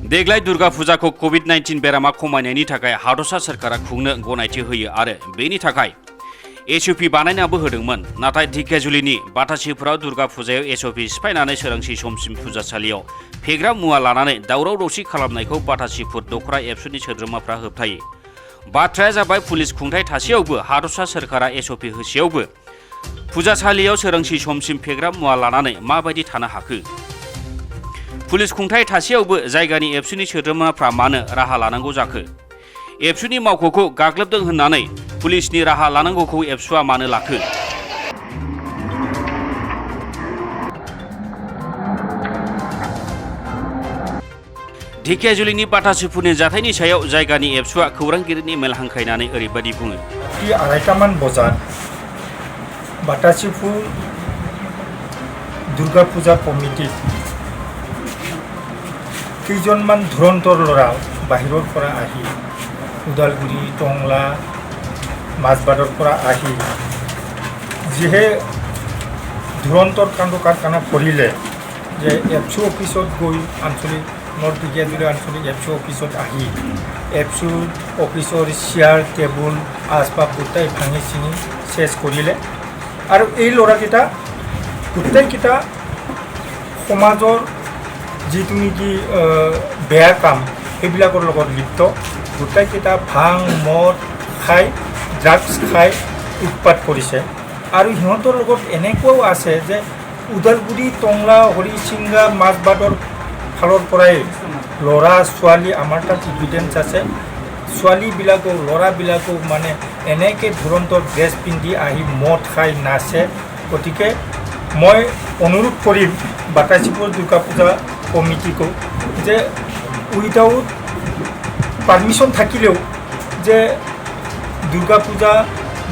देग्लाय दुर्गा फुजाखौ कोविड-19 बेरामा खमायनायनि थाखाय हादरसा सोरखारा खुंनो गनायथि होयो आरो बेनि थाखाय एसओपि बानायनाबो होदोंमोन। नाथाय ढेकियाजुलिनि बाटासिफोराव दुर्गा फुजायाव एसओपि सिफायनानै सोरांसि समसिम फुजासालियाव फेग्रा मुवा लानानै दावराव दावसि खालामनायखौ बाटासिफोर दखरा एबसुनि सोद्रोमाफ्रा होबथायो। बाथ्राया जाबाय पुलिस खुंथाय थासेयावबो हादरसा सोरखारा एसओपि होसेयावबो फुजासालियाव सोरांसि समसिम फेग्रा मुवा लानानै माबायदि थानो हाखो? पुलिस खुंथाय थासेयावबो जायगानि एबसुनि सोद्रोमाफ्रा मानो राहा लानांगौ जाखो? एबसुनि मावख'खौ गाग्लोबदों होननानै पुलिसनि राहा लानांगौखौ एबसुआ मानो लाखो? ढेकियाजुलिनि बाटासिफोरनि जाथायनि सायाव जायगानि एबसुआ खौरांगिरिनि मेल हांख्रायनानै ओरैबायदि बुङो। 2:30 बजात बाटासिफुर दुर्गा पूजा कमिटी केइजनमान धुरन्तर लरा बाहिৰৰ পৰা আহি उदालगुरि टंला মাজবাটৰ পৰা আহি যিহে ধুৰন্তৰ কাণ্ড কাৰখানা কৰিলে যে এফচু অফিচত গৈ আঞ্চলিক নৰ্থ ঢেকিয়াজুলি আঞ্চলিক এফচু অফিচত আহি এফচু অফিচৰ চেয়াৰ টেবুল আচবাব গোটাই ভাঙি চিঙি চেছ কৰিলে। আৰু এই ল'ৰাকেইটা গোটেইকেইটা সমাজৰ যিটো নেকি বেয়া কাম সেইবিলাকৰ লগত লিপ্ত। গোটেইকেইটা ভাং মদ খাই ড্ৰাগছ খাই উৎপাত কৰিছে। আৰু সিহঁতৰ লগত এনেকুৱাও আছে যে উদালগুৰি টংলা হৰিচিংগা মাজবাটৰ ফালৰ পৰাই ল'ৰা ছোৱালী আমাৰ তাত ইভিডেঞ্চ আছে ছোৱালীবিলাকো ল'ৰাবিলাকো মানে এনেকৈ ধুৰন্তৰ ড্ৰেছ পিন্ধি আহি মদ খাই নাচে। গতিকে মই অনুৰোধ কৰিম বাটাচিপুৰ দুৰ্গা পূজা কমিটিকো যে উইদাউট পাৰমিশন থাকিলেও যে দুৰ্গা পূজা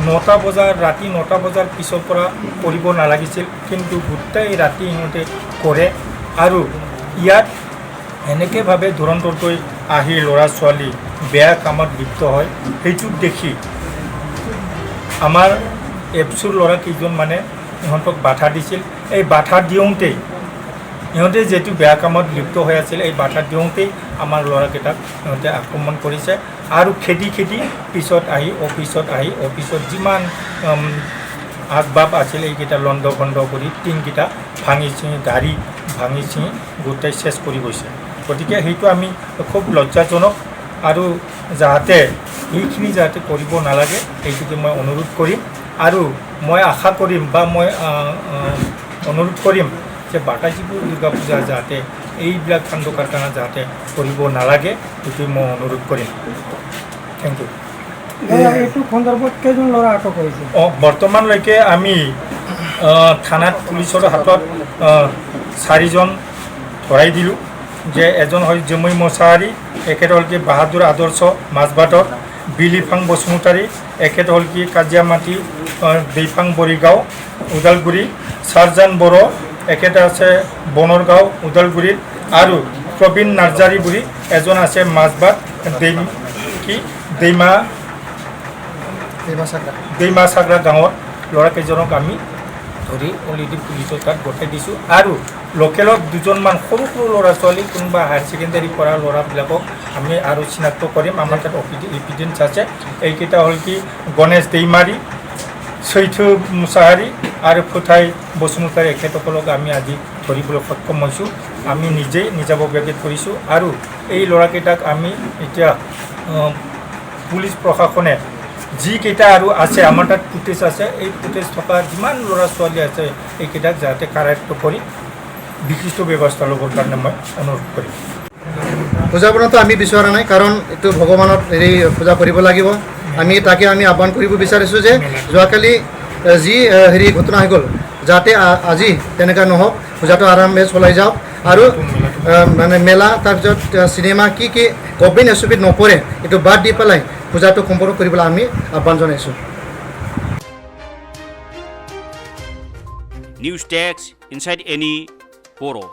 9টা বজাৰ ৰাতি 9টা বজাৰ পিছৰ পৰা কৰিব নালাগিছিল, কিন্তু গোটেই ৰাতি সিহঁতে কৰে। আৰু ইয়াত এনেকৈভাৱে ধুৰন্তৰকৈ আহি ল'ৰা ছোৱালী বেয়া কামত লিপ্ত হয়। সেইটো দেখি আমাৰ এফচুৰ ল'ৰা কেইজন মানে সিহঁতক বাধা দিছিল। এই বাধা দিওঁতেই সিহঁতে যিহেতু বেয়া কামত লিপ্ত হৈ আছিল এই বাধা দিওঁতেই আমাৰ ল'ৰাকেইটাক সিহঁতে আক্ৰমণ কৰিছে। আৰু খেদি পিছত আহি অফিচত যিমান আচবাব আছিল এইকেইটা লণ্ড ভণ্ড কৰি টিংকেইটা ভাঙি চিঙি গাড়ী ভাঙি চিঙি গোটেই চেছ কৰি গৈছে। গতিকে সেইটো আমি খুব লজ্জাজনক আৰু যাতে এইখিনি যাতে কৰিব নালাগে এইটোকে মই অনুৰোধ কৰিম। আৰু মই আশা কৰিম বা মই অনুৰোধ কৰিম যে বাটাচিপুৰ দুৰ্গা পূজা যাতে এইবিলাক কাণ্ড কাৰখানা যাতে কৰিব নালাগে সেইটো মই অনুৰোধ কৰিম। Thank you. এইটো সন্দৰ্ভত কেইজন ল'ৰা আটক কৰিছে? বৰ্তমানলৈকে আমি থানাত পুলিচৰ হাতত 4জন ধৰাই দিলোঁ। যে এজন হ'ল জমৈ মছাহাৰী, এখেত হ'ল কি বাহাদুৰ আদৰ্শ মাজবাটৰ, বিলিফাং বসুমতাৰী, এখেত হ'ল কি কাজিয়ামাটি দেইফাং বৰিগাঁও ওদালগুৰি, চাৰজান বড়ো এখেত আছে বনৰগাঁও ওদালগুৰিত, আৰু প্ৰবীণ নাৰ্জাৰী বুলি এজন আছে মাজবাট দেইমা চাগৰা গাঁৱত। ল'ৰাকেইজনক আমি ধৰি অলৰেডি পুলিচৰ তাত গতাই দিছোঁ। আৰু লোকেলত 2জনমান সৰু সৰু ল'ৰা ছোৱালী কোনোবা হায়াৰ ছেকেণ্ডেৰী পঢ়া ল'ৰাবিলাকক আমি আৰু চিনাক্ত কৰিম। আমাৰ তাত এভিডেঞ্চ আছে। এইকেইটা হ'ল কি গণেশ দেইমাৰী, চৈথু মুছাহাৰী আৰু ফুঠাই বসুমতাৰী এখেতসকলক আমি আজি ধৰিবলৈ সক্ষম হৈছোঁ। আমি নিজেই নিজাববীয়াকৈ কৰিছোঁ। আৰু এই ল'ৰাকেইটাক আমি এতিয়া পুলিচ প্ৰশাসনে যিকেইটা আৰু আছে আমাৰ তাত ফুটেজ আছে এই ফুটেজ থকা যিমান ল'ৰা ছোৱালী আছে এইকেইটাক যাতে কাৰায়ত্ব কৰি বিশিষ্ট ব্যৱস্থা ল'বৰ কাৰণে মই অনুৰোধ কৰিম। পূজা পূজাটো আমি বিচৰা নাই, কাৰণ এইটো ভগৱানত হেৰি পূজা কৰিব লাগিব। আমি তাকে আমি আহ্বান কৰিব বিচাৰিছোঁ যে যোৱাকালি যি হেৰি ঘটনা হৈ গ'ল যাতে আজি তেনেকুৱা নহওক, পূজাটো আৰামে চলাই যাওক। আৰু মানে মেলা তাৰপিছত চিনেমা কি গভৰ্ণমেণ্ট এছঅপিত নপৰে এইটো বাদ দি পেলাই পূজাটো সম্পন্ন কৰিবলৈ আমি আহ্বান জনাইছোঁ। News desk inside any Bodo.